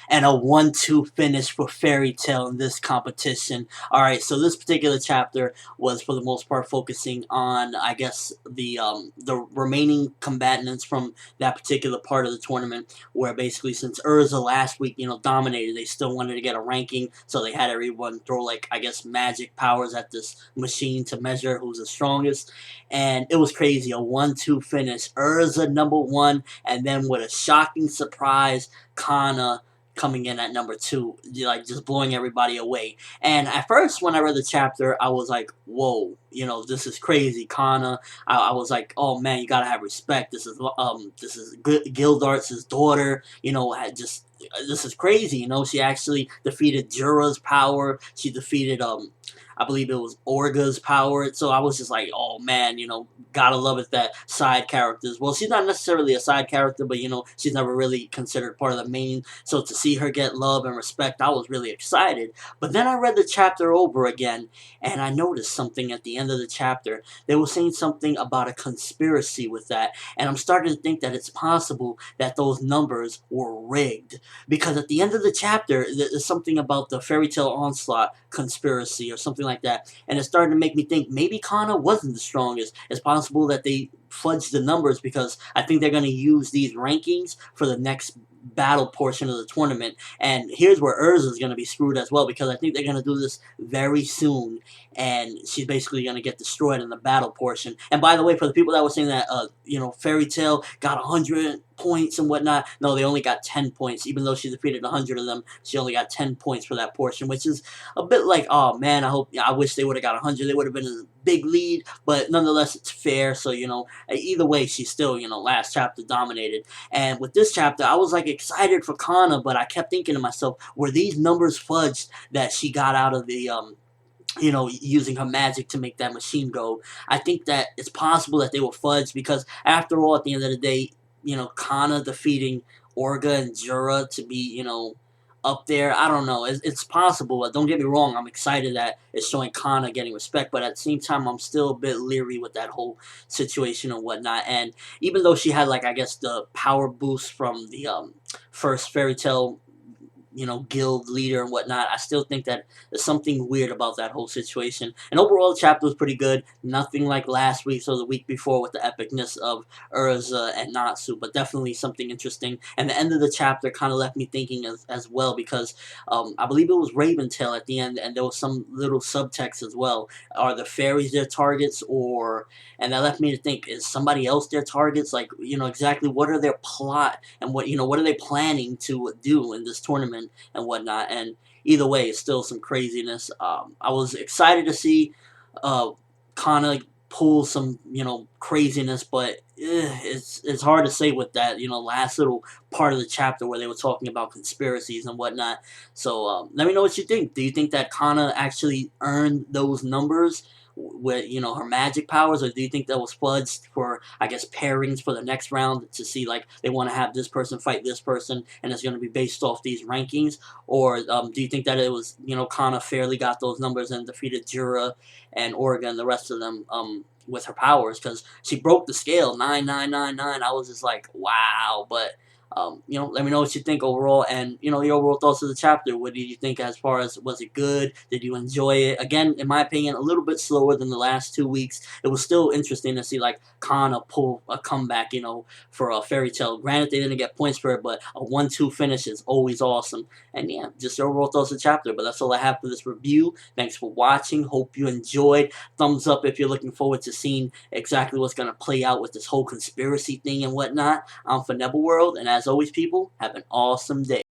and a 1-2 finish for Fairy Tail in this competition. Alright, so this particular chapter was for the most part focusing on, I guess, the remaining combatants from that particular part of the tournament, where basically since Urza last week, dominated, they still wanted to get a ranking, so they had everyone throw, like, I guess, magic powers at this machine to measure who's the strongest, and it was crazy, a 1-2 finish, Urza #1, and then with a shocking surprise, Cana coming in at #2, like just blowing everybody away. And at first, when I read the chapter, I was like, "Whoa, this is crazy." Cana, I was like, "Oh man, you gotta have respect. This is Gildart's daughter. This is crazy. She actually defeated Jura's power. She defeated I believe it was Orga's power. So I was just like, oh man, gotta love it that side characters. Well, she's not necessarily a side character, but she's never really considered part of the main. So to see her get love and respect, I was really excited. But then I read the chapter over again, and I noticed something at the end of the chapter. They were saying something about a conspiracy with that, and I'm starting to think that it's possible that those numbers were rigged. Because at the end of the chapter, there's something about the Fairy Tail Onslaught conspiracy or something like that, and it started to make me think maybe Cana wasn't the strongest. It's possible that they fudged the numbers, because I think they're going to use these rankings for the next battle portion of the tournament. And here's where Urza is going to be screwed as well, because I think they're going to do this very soon, and she's basically going to get destroyed in the battle portion. And by the way, for the people that were saying that Fairy Tail got 100 points and whatnot, no, they only got 10 points. Even though she defeated 100 of them, she only got 10 points for that portion, which is a bit like, oh man, I wish they would have got 100. They would have been in a big lead, but nonetheless, it's fair. So either way, she's still last chapter dominated. And with this chapter, I was like excited for Cana, but I kept thinking to myself, were these numbers fudged that she got out of the using her magic to make that machine go? I think that it's possible that they were fudged, because after all, at the end of the day, Cana defeating Orga and Jura to be, up there, I don't know. It's possible. Don't get me wrong. I'm excited that it's showing Cana getting respect, but at the same time, I'm still a bit leery with that whole situation and whatnot. And even though she had, like, I guess, the power boost from the first Fairy Tail guild leader and whatnot, I still think that there's something weird about that whole situation. And overall, the chapter was pretty good. Nothing like last week's or the week before with the epicness of Urza and Natsu, but definitely something interesting. And the end of the chapter kind of left me thinking as well, because I believe it was Raventail at the end, and there was some little subtext as well. Are the fairies their targets, and that left me to think, is somebody else their targets? Like, exactly what are their plot, and what are they planning to do in this tournament and whatnot. And either way, it's still some craziness. I was excited to see Cana pull some craziness, but it's hard to say with that last little part of the chapter where they were talking about conspiracies and whatnot. So let me know what you think. Do you think that Cana actually earned those numbers with her magic powers, or do you think that was fudged for, I guess, pairings for the next round, to see, like, they want to have this person fight this person and it's going to be based off these rankings? Or do you think that it was Cana fairly got those numbers and defeated Jura and Orga and the rest of them with her powers? Because she broke the scale 9999. I was just like, wow. But let me know what you think overall, and your overall thoughts of the chapter. What did you think, as far as, was it good? Did you enjoy it? Again, in my opinion, a little bit slower than the last 2 weeks. It was still interesting to see, like, Cana pull a comeback, for a Fairy Tail. Granted, they didn't get points for it, but a 1-2 finish is always awesome. And yeah, just your overall thoughts of the chapter. But that's all I have for this review. Thanks for watching. Hope you enjoyed. Thumbs up if you're looking forward to seeing exactly what's going to play out with this whole conspiracy thing and whatnot. I'm ForneverWorld, and as always, people, have an awesome day.